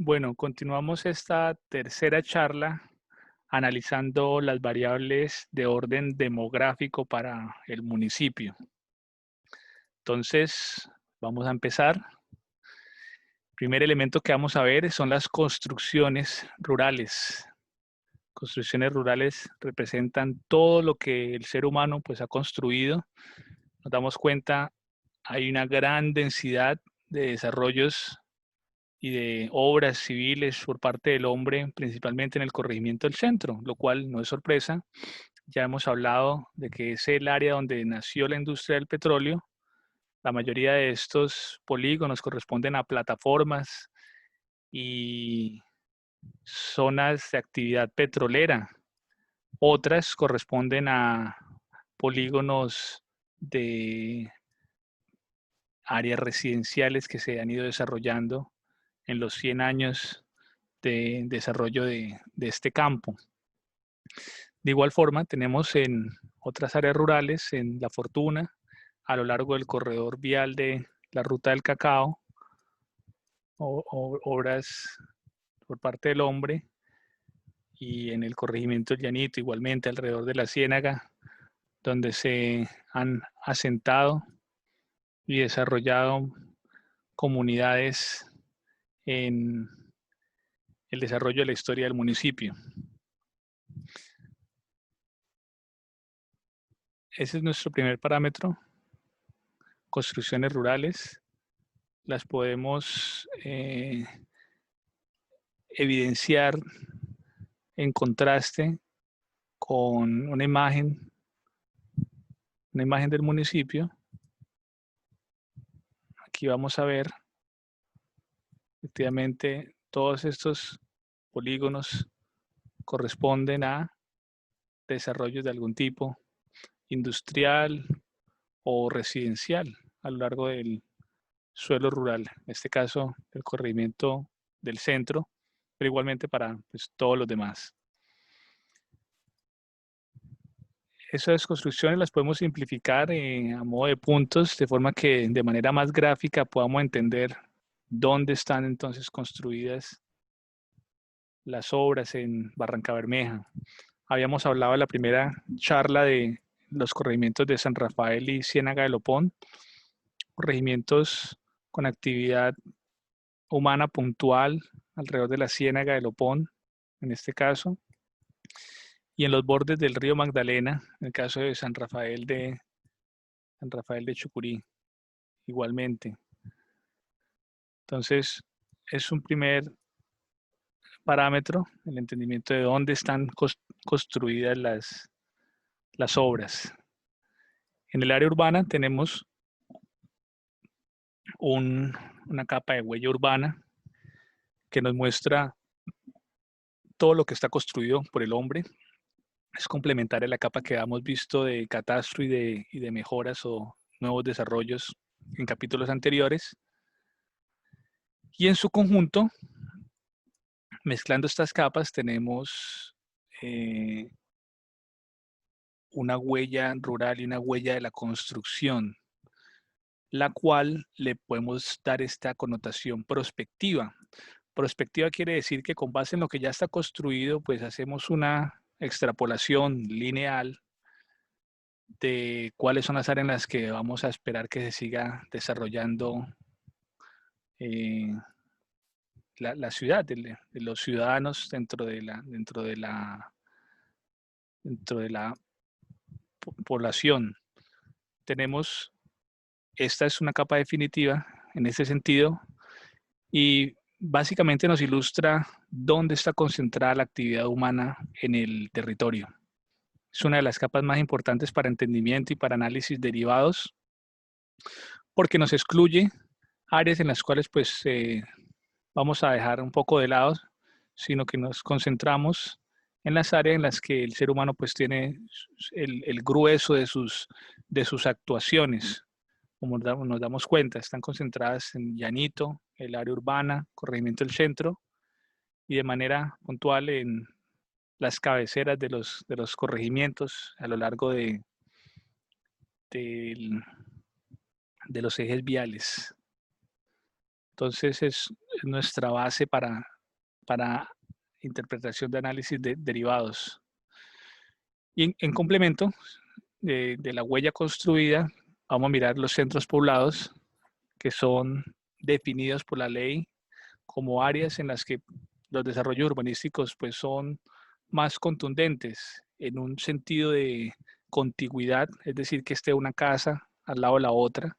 Bueno, continuamos esta tercera charla analizando las variables de orden demográfico para el municipio. Entonces, vamos a empezar. Primer elemento que vamos a ver son las construcciones rurales. Construcciones rurales representan todo lo que el ser humano pues ha construido. Nos damos cuenta, hay una gran densidad de desarrollos y de obras civiles por parte del hombre, principalmente en el corregimiento del centro, lo cual no es sorpresa. Ya hemos hablado de que es el área donde nació la industria del petróleo. La mayoría de estos polígonos corresponden a plataformas y zonas de actividad petrolera. Otras corresponden a polígonos de áreas residenciales que se han ido desarrollando en los 100 años de desarrollo de este campo. De igual forma, tenemos en otras áreas rurales, en La Fortuna, a lo largo del corredor vial de la Ruta del Cacao, obras por parte del hombre, y en el corregimiento del Llanito, igualmente alrededor de la Ciénaga, donde se han asentado y desarrollado comunidades en el desarrollo de la historia del municipio. Ese es nuestro primer parámetro, construcciones rurales. Las podemos evidenciar en contraste con una imagen del municipio. Aquí vamos a ver efectivamente todos estos polígonos corresponden a desarrollos de algún tipo, industrial o residencial, a lo largo del suelo rural, en este caso el corregimiento del centro, pero igualmente para pues, todos los demás. Esas construcciones las podemos simplificar a modo de puntos, de forma que de manera más gráfica podamos entender dónde están entonces construidas las obras en Barranca Bermeja. Habíamos hablado en la primera charla de los corregimientos de San Rafael y Ciénaga de Lopón, corregimientos con actividad humana puntual alrededor de la Ciénaga de Lopón, en este caso, y en los bordes del río Magdalena, en el caso de San Rafael de Chucurí, igualmente. Entonces, es un primer parámetro, el entendimiento de dónde están construidas las obras. En el área urbana tenemos una capa de huella urbana que nos muestra todo lo que está construido por el hombre. Es complementaria a la capa que hemos visto de catastro y de mejoras o nuevos desarrollos en capítulos anteriores. Y en su conjunto, mezclando estas capas, tenemos una huella rural y una huella de la construcción, la cual le podemos dar esta connotación prospectiva. Prospectiva quiere decir que con base en lo que ya está construido, pues hacemos una extrapolación lineal de cuáles son las áreas en las que vamos a esperar que se siga desarrollando eh, la ciudad, de los ciudadanos dentro de la población. Tenemos, esta es una capa definitiva en ese sentido y básicamente nos ilustra dónde está concentrada la actividad humana en el territorio. Es una de las capas más importantes para entendimiento y para análisis derivados, porque nos excluye áreas en las cuales pues vamos a dejar un poco de lado, sino que nos concentramos en las áreas en las que el ser humano pues tiene el grueso de sus actuaciones. Como nos damos cuenta, están concentradas en Llanito, el área urbana, corregimiento del centro, y de manera puntual en las cabeceras de los corregimientos a lo largo de los ejes viales. Entonces es nuestra base para interpretación de análisis de derivados. Y en complemento de la huella construida, vamos a mirar los centros poblados, que son definidos por la ley como áreas en las que los desarrollos urbanísticos pues, son más contundentes en un sentido de contigüidad, es decir, que esté una casa al lado de la otra.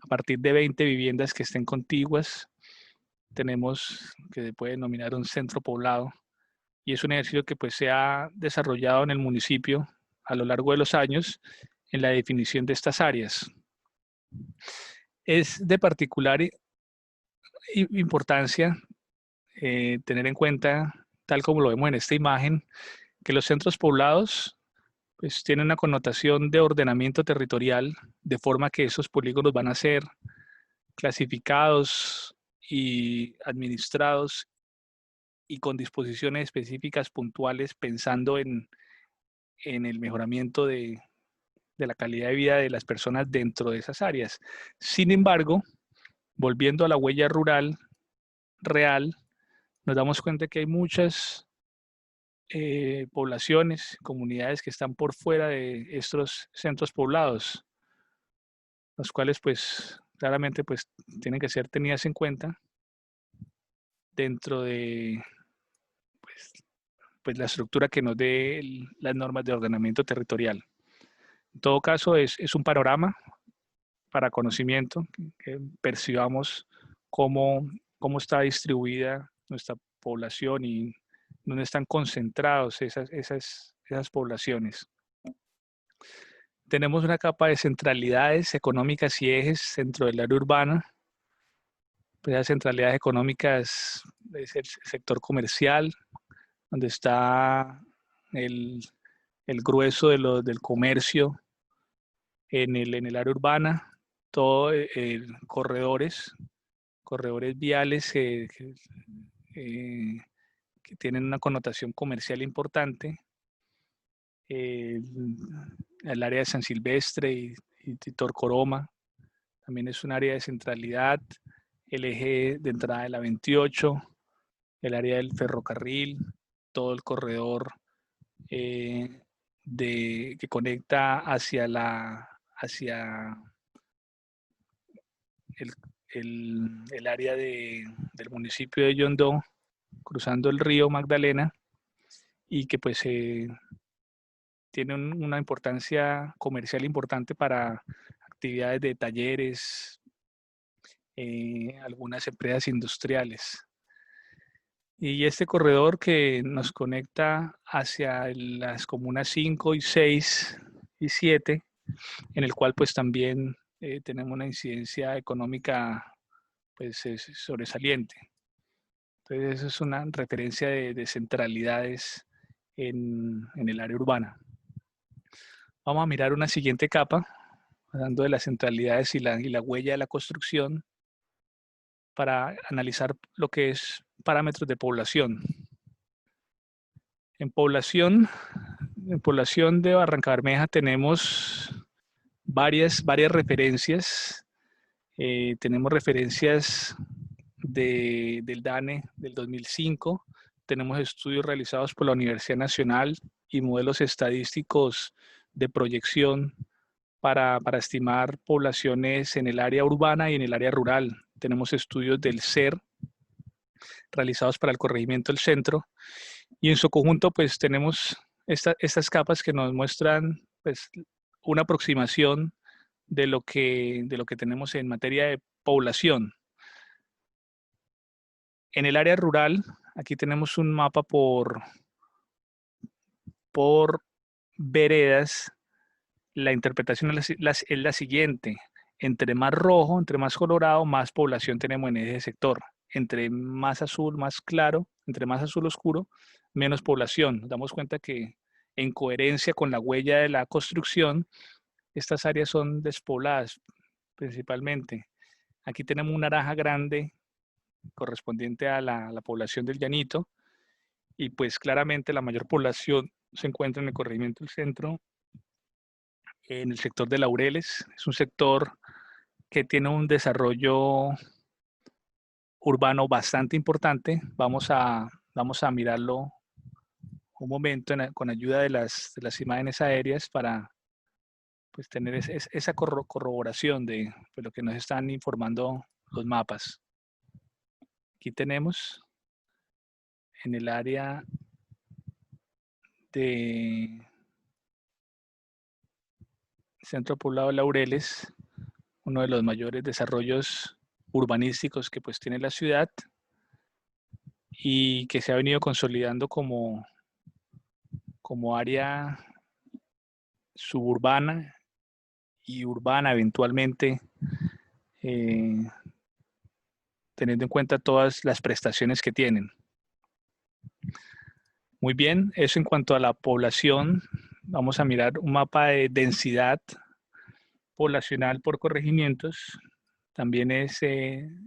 A partir de 20 viviendas que estén contiguas, tenemos que se puede denominar un centro poblado, y es un ejercicio que pues, se ha desarrollado en el municipio a lo largo de los años en la definición de estas áreas. Es de particular importancia tener en cuenta, tal como lo vemos en esta imagen, que los centros poblados pues, tienen una connotación de ordenamiento territorial, de forma que esos polígonos van a ser clasificados y administrados y con disposiciones específicas puntuales pensando en el mejoramiento de la calidad de vida de las personas dentro de esas áreas. Sin embargo, volviendo a la huella rural real, nos damos cuenta que hay muchas poblaciones, comunidades que están por fuera de estos centros poblados, las cuales pues claramente pues tienen que ser tenidas en cuenta dentro de pues la estructura que nos dé las normas de ordenamiento territorial. En todo caso es un panorama para conocimiento, que percibamos cómo está distribuida nuestra población y dónde están concentrados esas poblaciones. Tenemos una capa de centralidades económicas y ejes dentro del área urbana. Pues las centralidades económicas es el sector comercial, donde está el grueso del comercio en el área urbana, todo corredores viales que tienen una connotación comercial importante. El área de San Silvestre y Torcoroma también es un área de centralidad. El eje de entrada de la 28, el área del ferrocarril, todo el corredor que conecta hacia el área del municipio de Yondó, cruzando el río Magdalena, y que pues tiene una importancia comercial importante para actividades de talleres, algunas empresas industriales. Y este corredor que nos conecta hacia las comunas 5 y 6 y 7, en el cual pues también tenemos una incidencia económica pues sobresaliente. Entonces eso es una referencia de centralidades en el área urbana. Vamos a mirar una siguiente capa, hablando de las centralidades y la huella de la construcción, para analizar lo que es parámetros de población. En población de Barrancabermeja tenemos varias referencias. Tenemos referencias del DANE del 2005, tenemos estudios realizados por la Universidad Nacional y modelos estadísticos de proyección para estimar poblaciones en el área urbana y en el área rural. Tenemos estudios del CER realizados para el corregimiento del centro, y en su conjunto pues tenemos estas capas que nos muestran pues una aproximación de lo que tenemos en materia de población. En el área rural, aquí tenemos un mapa por veredas. La interpretación es la siguiente: entre más rojo, entre más colorado, más población tenemos en ese sector. Entre más azul, más claro, entre más azul oscuro, menos población. Nos damos cuenta que en coherencia con la huella de la construcción, estas áreas son despobladas principalmente. Aquí tenemos un naranja grande correspondiente a la población del Llanito, y pues claramente la mayor población se encuentra en el corregimiento del centro, en el sector de Laureles. Es un sector que tiene un desarrollo urbano bastante importante. Vamos a mirarlo un momento con ayuda de las imágenes aéreas para pues, tener esa corroboración de pues, lo que nos están informando los mapas. Aquí tenemos en el área de Centro Poblado de Laureles, uno de los mayores desarrollos urbanísticos que pues tiene la ciudad y que se ha venido consolidando como área suburbana y urbana eventualmente, teniendo en cuenta todas las prestaciones que tienen. Muy bien, eso en cuanto a la población. Vamos a mirar un mapa de densidad poblacional por corregimientos. También es,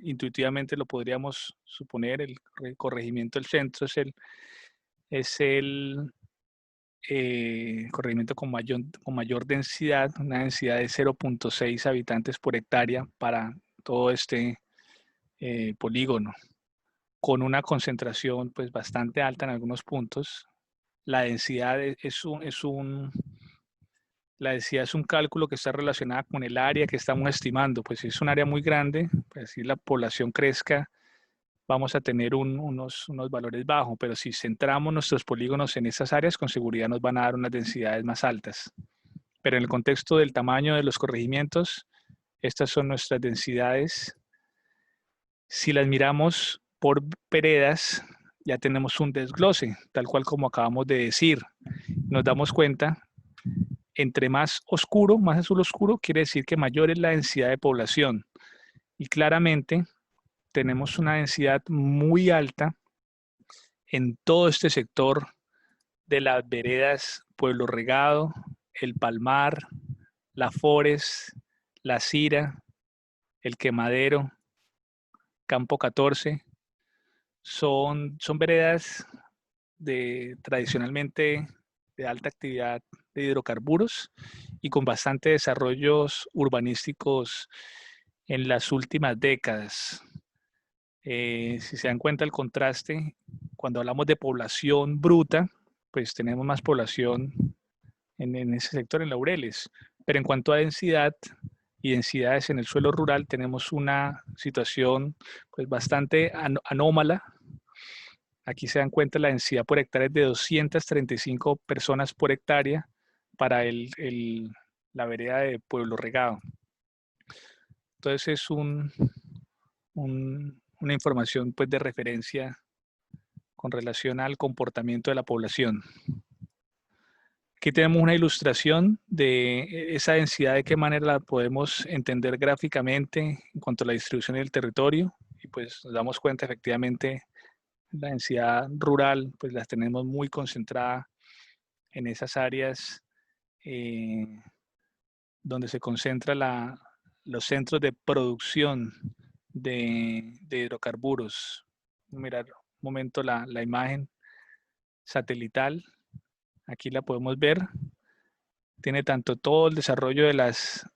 intuitivamente lo podríamos suponer, el corregimiento del centro es el corregimiento con mayor densidad, una densidad de 0.6 habitantes por hectárea para todo este polígono, con una concentración pues bastante alta en algunos puntos. La densidad la densidad es un cálculo que está relacionado con el área que estamos estimando. Pues si es un área muy grande, pues si la población crezca, vamos a tener unos valores bajos, pero si centramos nuestros polígonos en esas áreas, con seguridad nos van a dar unas densidades más altas. Pero en el contexto del tamaño de los corregimientos, estas son nuestras densidades. Si las miramos por veredas, ya tenemos un desglose, tal cual como acabamos de decir. Nos damos cuenta, entre más oscuro, más azul oscuro, quiere decir que mayor es la densidad de población. Y claramente tenemos una densidad muy alta en todo este sector de las veredas Pueblo Regado, El Palmar, La Forest, La Cira, El Quemadero, Campo 14. Son veredas tradicionalmente de alta actividad de hidrocarburos y con bastante desarrollos urbanísticos en las últimas décadas. Si se dan cuenta el contraste, cuando hablamos de población bruta, pues tenemos más población en ese sector, en Laureles. Pero en cuanto a densidad y densidades en el suelo rural, tenemos una situación pues bastante anómala. Aquí se dan cuenta la densidad por hectárea de 235 personas por hectárea para la vereda de Pueblo Regado. Entonces es una información pues, de referencia con relación al comportamiento de la población. Aquí tenemos una ilustración de esa densidad, de qué manera la podemos entender gráficamente en cuanto a la distribución del territorio. Y pues nos damos cuenta efectivamente la densidad rural, pues las tenemos muy concentrada en esas áreas donde se concentran los centros de producción de hidrocarburos. Mirar un momento la imagen satelital. Aquí la podemos ver. Tiene tanto todo el desarrollo de las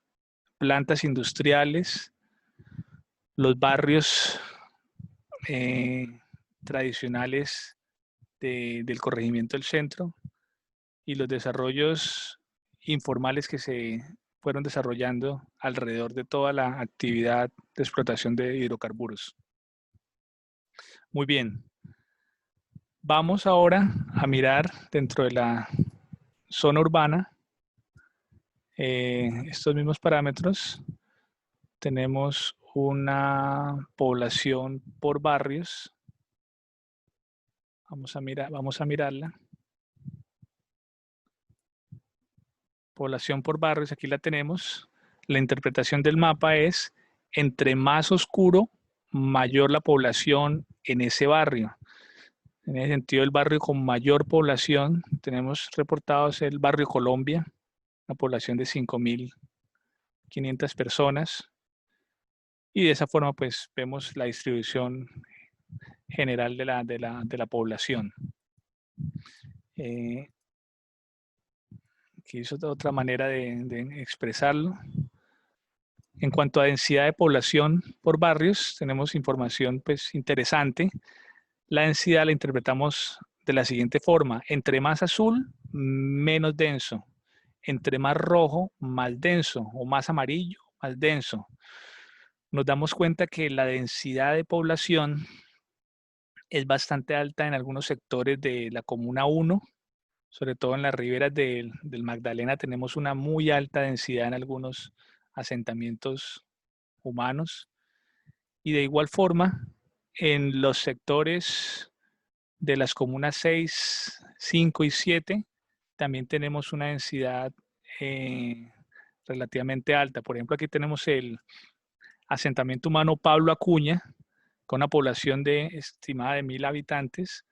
plantas industriales, los barrios tradicionales del corregimiento del centro y los desarrollos informales que se fueron desarrollando alrededor de toda la actividad de explotación de hidrocarburos. Muy bien. Vamos ahora a mirar dentro de la zona urbana estos mismos parámetros. Tenemos una población por barrios. Vamos a mirarla. Población por barrios, aquí la tenemos. La interpretación del mapa es, entre más oscuro, mayor la población en ese barrio. En ese sentido, el barrio con mayor población, tenemos reportados el barrio Colombia, una población de 5.500 personas. Y de esa forma, pues, vemos la distribución general de la población. Aquí es otra manera de expresarlo. En cuanto a densidad de población por barrios, tenemos información pues interesante. La densidad la interpretamos de la siguiente forma: entre más azul, menos denso; entre más rojo, más denso; o más amarillo, más denso. Nos damos cuenta que la densidad de población es bastante alta en algunos sectores de la Comuna 1, sobre todo en las riberas del Magdalena tenemos una muy alta densidad en algunos asentamientos humanos. Y de igual forma, en los sectores de las comunas 6, 5 y 7, también tenemos una densidad relativamente alta. Por ejemplo, aquí tenemos el asentamiento humano Pablo Acuña, con una población estimada de 1.000 habitantes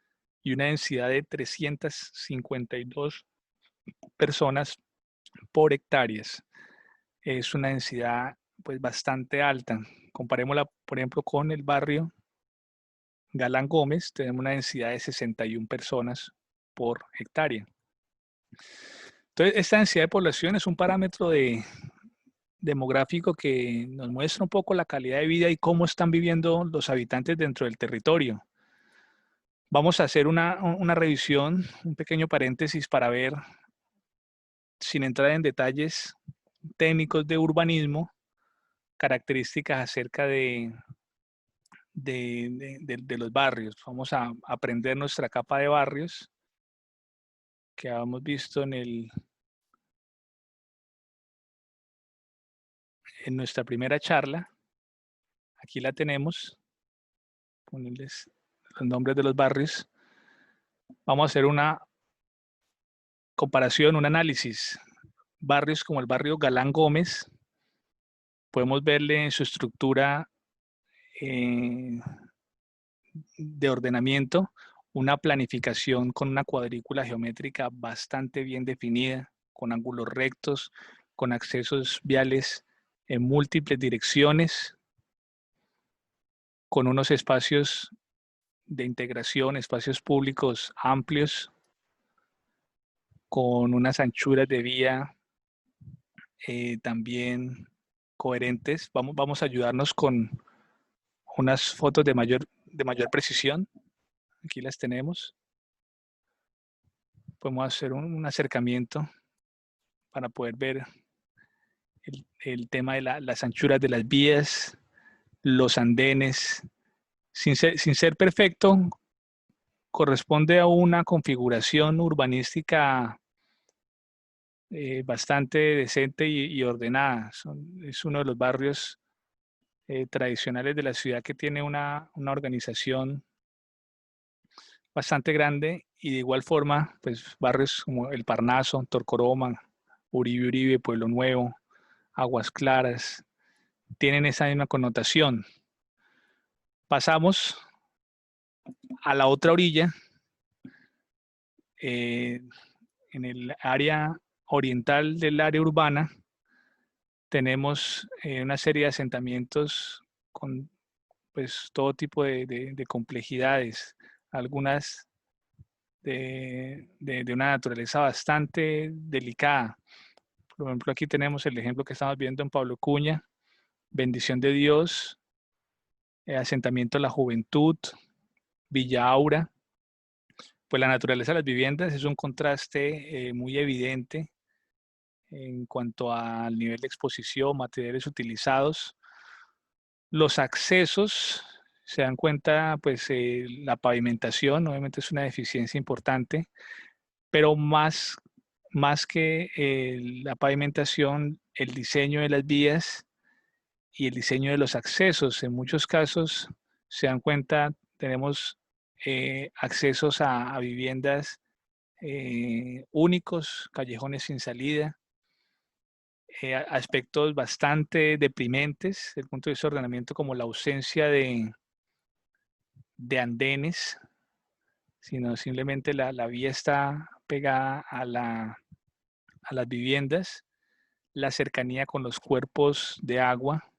y una densidad de 352 personas por hectáreas. Es una densidad pues bastante alta. Comparémosla, por ejemplo, con el barrio Galán Gómez, tenemos una densidad de 61 personas por hectárea. Entonces, esta densidad de población es un parámetro demográfico que nos muestra un poco la calidad de vida y cómo están viviendo los habitantes dentro del territorio. Vamos a hacer una revisión, un pequeño paréntesis para ver, sin entrar en detalles técnicos de urbanismo, características acerca de los barrios. Vamos a aprender nuestra capa de barrios que habíamos visto en nuestra primera charla. Aquí la tenemos. Ponerles los nombres de los barrios. Vamos a hacer una comparación, un análisis. Barrios como el barrio Galán Gómez, podemos verle en su estructura de ordenamiento una planificación con una cuadrícula geométrica bastante bien definida, con ángulos rectos, con accesos viales en múltiples direcciones, con unos espacios de integración, espacios públicos amplios, con unas anchuras de vía también coherentes. Vamos a ayudarnos con unas fotos de mayor precisión. Aquí las tenemos. Podemos hacer un acercamiento para poder ver el tema de las anchuras de las vías, los andenes. Sin ser perfecto, corresponde a una configuración urbanística bastante decente y ordenada. Es uno de los barrios tradicionales de la ciudad que tiene una organización bastante grande, y de igual forma, pues barrios como El Parnaso, Torcoroma, Uribe, Pueblo Nuevo, Aguas Claras, tienen esa misma connotación. Pasamos a la otra orilla, en el área oriental del área urbana, tenemos una serie de asentamientos con pues, todo tipo de complejidades, algunas de una naturaleza bastante delicada. Por ejemplo, aquí tenemos el ejemplo que estamos viendo en Pablo Cuña, Bendición de Dios, asentamiento La Juventud, Villa Aura. Pues la naturaleza de las viviendas es un contraste muy evidente en cuanto al nivel de exposición, materiales utilizados. Los accesos, se dan cuenta, pues la pavimentación obviamente es una deficiencia importante, pero más que la pavimentación, el diseño de las vías y el diseño de los accesos. En muchos casos, se dan cuenta, tenemos accesos a viviendas únicos, callejones sin salida, aspectos bastante deprimentes desde el punto de vista de ordenamiento, como la ausencia de andenes, sino simplemente la vía está pegada a las viviendas, la cercanía con los cuerpos de agua,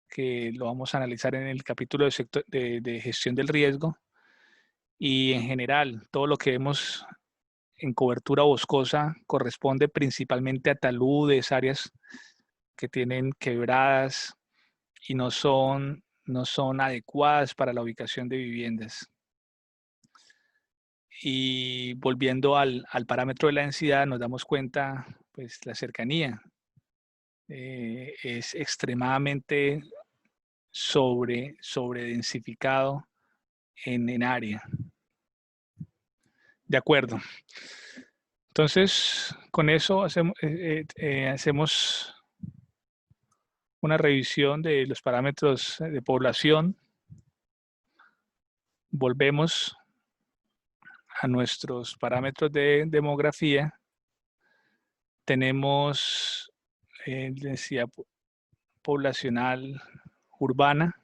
que lo vamos a analizar en el capítulo de gestión del riesgo, y en general todo lo que vemos en cobertura boscosa corresponde principalmente a taludes, áreas que tienen quebradas y no son adecuadas para la ubicación de viviendas. Y volviendo al parámetro de la densidad, nos damos cuenta, pues la cercanía es extremadamente sobredensificado en área. De acuerdo. Entonces, con eso hacemos una revisión de los parámetros de población. Volvemos a nuestros parámetros de demografía. Tenemos densidad poblacional urbana.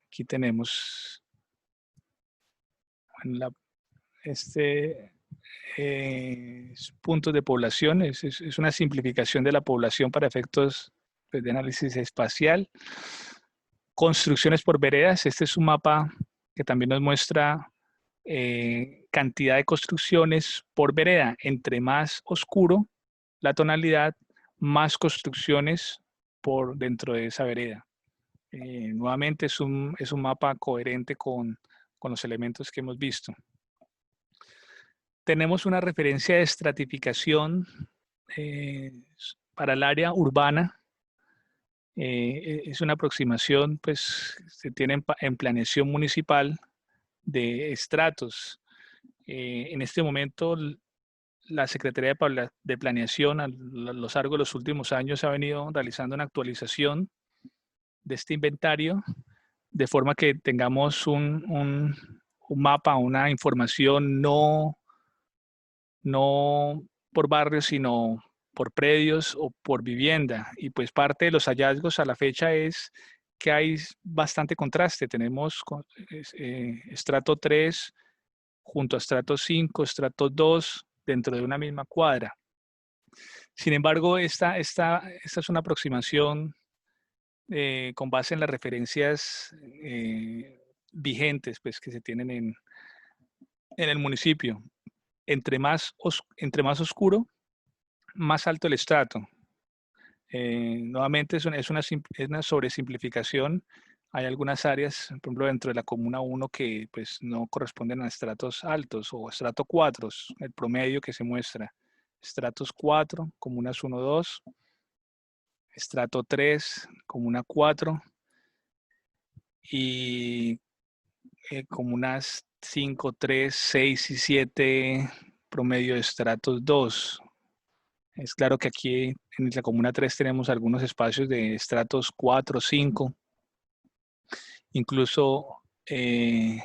Aquí tenemos puntos de población. Es una simplificación de la población para efectos de análisis espacial. Construcciones por veredas. Este es un mapa que también nos muestra cantidad de construcciones por vereda. Entre más oscuro la tonalidad, más construcciones por dentro de esa vereda. Nuevamente es un mapa coherente con los elementos que hemos visto. Tenemos una referencia de estratificación para el área urbana. Es una aproximación, pues, se tiene en planeación municipal de estratos. En este momento, la Secretaría de Planeación a lo largo de los últimos años ha venido realizando una actualización de este inventario, de forma que tengamos un mapa, una información no por barrios, sino por predios o por vivienda. Y pues parte de los hallazgos a la fecha es que hay bastante contraste. Tenemos estrato 3 junto a estrato 5, estrato 2 dentro de una misma cuadra. Sin embargo, esta es una aproximación con base en las referencias vigentes, pues, que se tienen en el municipio. Entre más oscuro, más alto el estrato. Nuevamente es una sobresimplificación. Hay algunas áreas, por ejemplo, dentro de la Comuna 1 que pues, no corresponden a estratos altos o estrato 4, el promedio que se muestra. Estratos 4, Comunas 1, 2. Estrato 3, Comuna 4. Y Comunas 5, 3, 6 y 7, promedio de estratos 2. Es claro que aquí en la Comuna 3 tenemos algunos espacios de estratos 4, 5. Incluso en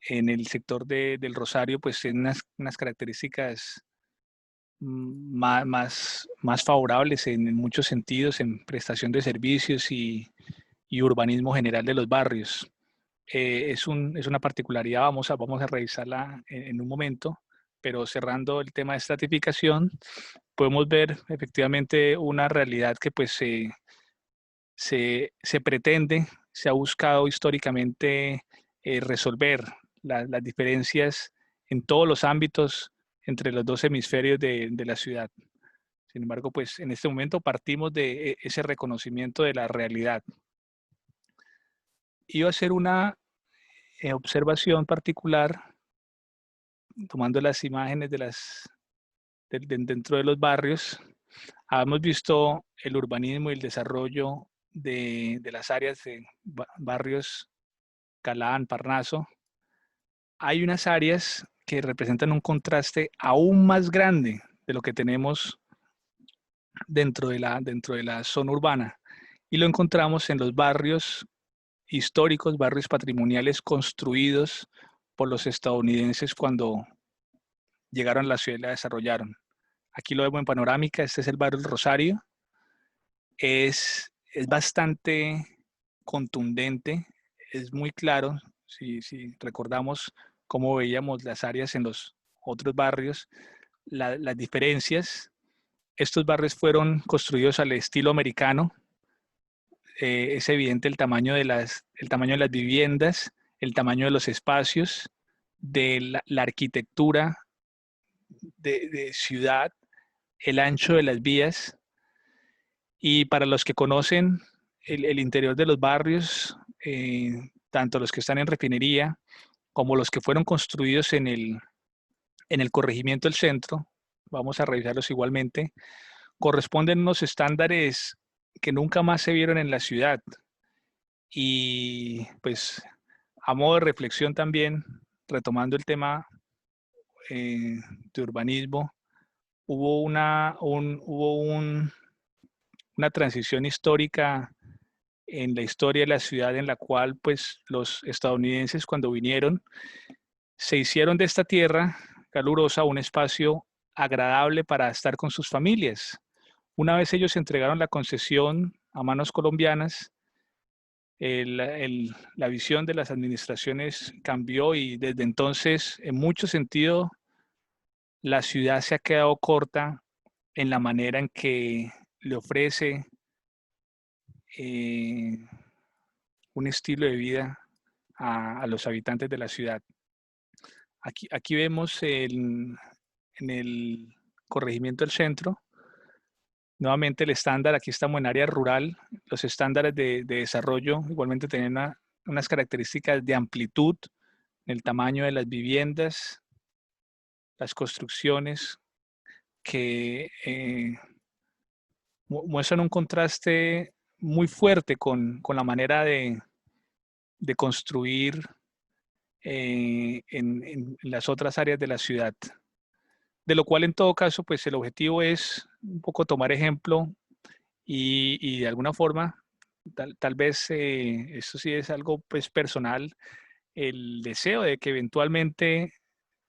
el sector del Rosario, pues tiene unas características más favorables en muchos sentidos, en prestación de servicios y urbanismo general de los barrios. Es una particularidad, vamos a revisarla en un momento, pero cerrando el tema de estratificación, podemos ver efectivamente una realidad que pues se pretende, se ha buscado históricamente resolver las diferencias en todos los ámbitos entre los dos hemisferios de la ciudad. Sin embargo, pues en este momento partimos de ese reconocimiento de la realidad. Iba a hacer una observación particular tomando las imágenes dentro de los barrios. Hemos visto el urbanismo y el desarrollo de las áreas de barrios Calán, Parnaso. Hay unas áreas que representan un contraste aún más grande de lo que tenemos dentro de la zona urbana, y lo encontramos en los barrios históricos, barrios patrimoniales construidos por los estadounidenses cuando llegaron a la ciudad y la desarrollaron. Aquí lo vemos en panorámica. Este es el barrio del Rosario. Es bastante contundente, es muy claro. Si recordamos cómo veíamos las áreas en los otros barrios, las diferencias. Estos barrios fueron construidos al estilo americano. Es evidente el tamaño de las viviendas, el tamaño de los espacios de la arquitectura de ciudad, el ancho de las vías. Y para los que conocen el interior de los barrios, tanto los que están en Refinería como los que fueron construidos en el corregimiento del centro, vamos a revisarlos igualmente, corresponden a unos estándares que nunca más se vieron en la ciudad. Y pues a modo de reflexión también, retomando el tema de urbanismo, una transición histórica en la historia de la ciudad en la cual pues los estadounidenses cuando vinieron se hicieron de esta tierra calurosa un espacio agradable para estar con sus familias. Una vez ellos entregaron la concesión a manos colombianas, la visión de las administraciones cambió y desde entonces, en mucho sentido, la ciudad se ha quedado corta en la manera en que le ofrece eh, un estilo de vida a los habitantes de la ciudad. Aquí vemos en el corregimiento del centro, nuevamente el estándar, aquí estamos en área rural, los estándares de desarrollo igualmente tienen unas características de amplitud, el tamaño de las viviendas, las construcciones que muestran un contraste muy fuerte con la manera de construir en las otras áreas de la ciudad. De lo cual en todo caso, pues el objetivo es un poco tomar ejemplo y de alguna forma, tal vez esto sí es algo pues personal, el deseo de que eventualmente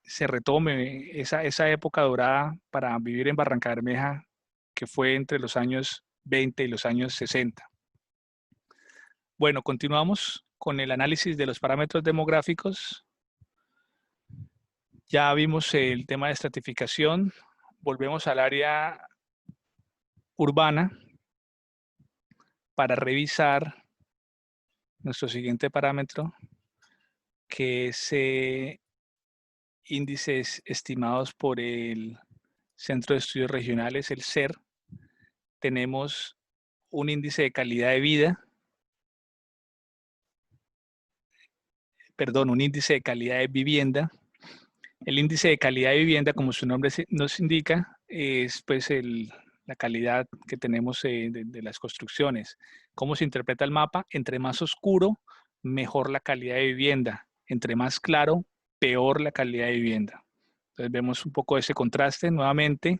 se retome esa época dorada para vivir en Barranca Bermeja, que fue entre los años 20 y los años 60. Bueno, continuamos con el análisis de los parámetros demográficos. Ya vimos el tema de estratificación. Volvemos al área urbana para revisar nuestro siguiente parámetro, que es índices estimados por el Centro de Estudios Regionales, el CER. Tenemos un índice de calidad de vida, un índice de calidad de vivienda. El índice de calidad de vivienda, como su nombre nos indica, es pues la calidad que tenemos de las construcciones. ¿Cómo se interpreta el mapa? Entre más oscuro, mejor la calidad de vivienda. Entre más claro, peor la calidad de vivienda. Entonces vemos un poco ese contraste nuevamente.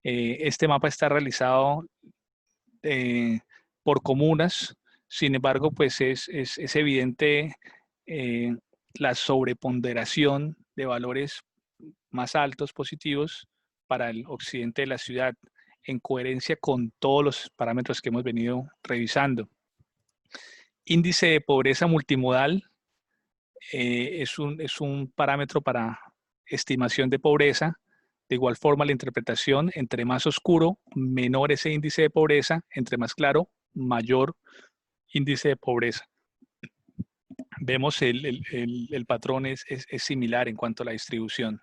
Este mapa está realizado por comunas, sin embargo, pues es evidente la sobreponderación de valores más altos positivos para el occidente de la ciudad, en coherencia con todos los parámetros que hemos venido revisando. Índice de pobreza multimodal es un parámetro para estimación de pobreza. De igual forma, la interpretación, entre más oscuro, menor ese índice de pobreza, entre más claro, mayor índice de pobreza. Vemos el patrón es similar en cuanto a la distribución.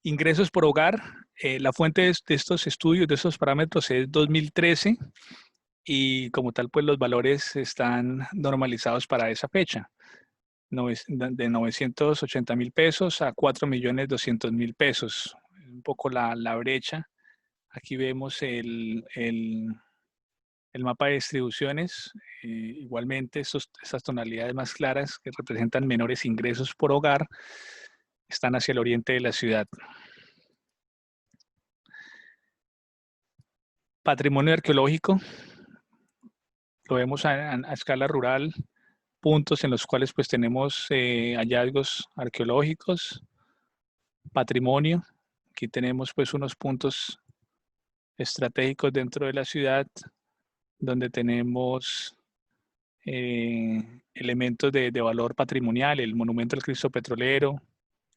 Ingresos por hogar, la fuente de estos estudios, de estos parámetros es 2013 y como tal pues los valores están normalizados para esa fecha, de 980,000 pesos a 4,200,000 pesos, un poco la brecha. Aquí vemos el mapa de distribuciones, igualmente estas tonalidades más claras que representan menores ingresos por hogar están hacia el oriente de la ciudad. Patrimonio arqueológico, lo vemos a escala rural, puntos en los cuales pues tenemos hallazgos arqueológicos, patrimonio, aquí tenemos pues unos puntos estratégicos dentro de la ciudad donde tenemos elementos de valor patrimonial, el monumento al Cristo Petrolero,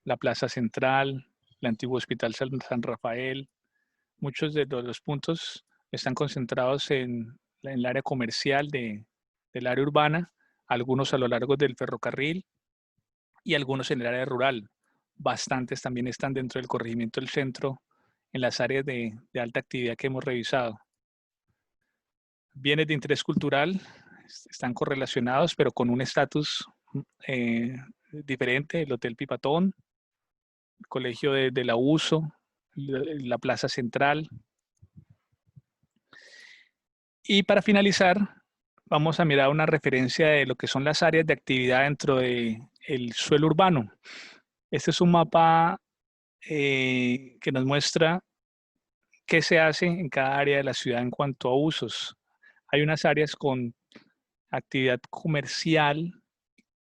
la Plaza Central, el antiguo Hospital San Rafael. Muchos de los puntos están concentrados en el área comercial del área urbana, algunos a lo largo del ferrocarril y algunos en el área rural. Bastantes también están dentro del corregimiento del centro, en las áreas de alta actividad que hemos revisado. Bienes de interés cultural están correlacionados, pero con un estatus diferente: el Hotel Pipatón, el Colegio de la USO, la Plaza Central. Y para finalizar, vamos a mirar una referencia de lo que son las áreas de actividad dentro del suelo urbano. Este es un mapa que nos muestra qué se hace en cada área de la ciudad en cuanto a usos. Hay unas áreas con actividad comercial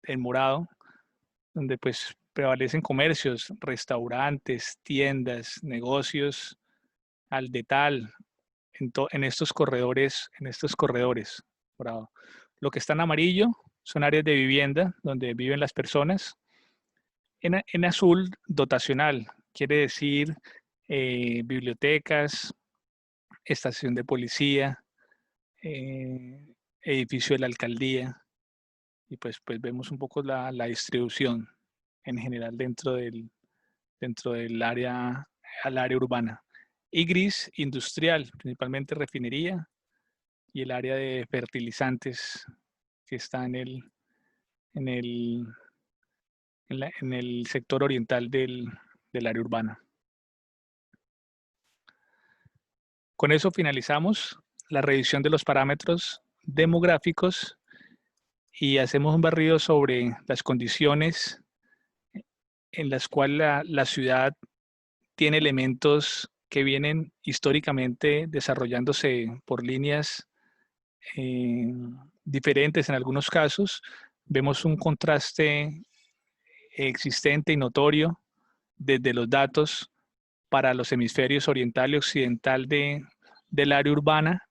en morado, donde pues prevalecen comercios, restaurantes, tiendas, negocios al detal en estos corredores morado. Lo que está en amarillo son áreas de vivienda donde viven las personas. En azul, dotacional, quiere decir bibliotecas, estación de policía, edificio de la alcaldía, y pues vemos un poco la distribución en general dentro del área, al área urbana. Y gris, industrial, principalmente refinería, y el área de fertilizantes que está en el sector oriental del área urbana. Con eso finalizamos la revisión de los parámetros demográficos y hacemos un barrido sobre las condiciones en las cuales la ciudad tiene elementos que vienen históricamente desarrollándose por líneas diferentes en algunos casos. Vemos un contraste existente y notorio desde los datos para los hemisferios oriental y occidental del área urbana,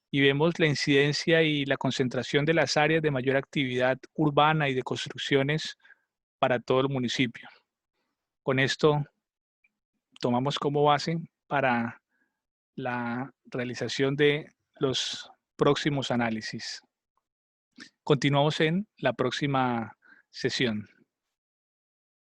y vemos la incidencia y la concentración de las áreas de mayor actividad urbana y de construcciones para todo el municipio. Con esto tomamos como base para la realización de los próximos análisis. Continuamos en la próxima sesión.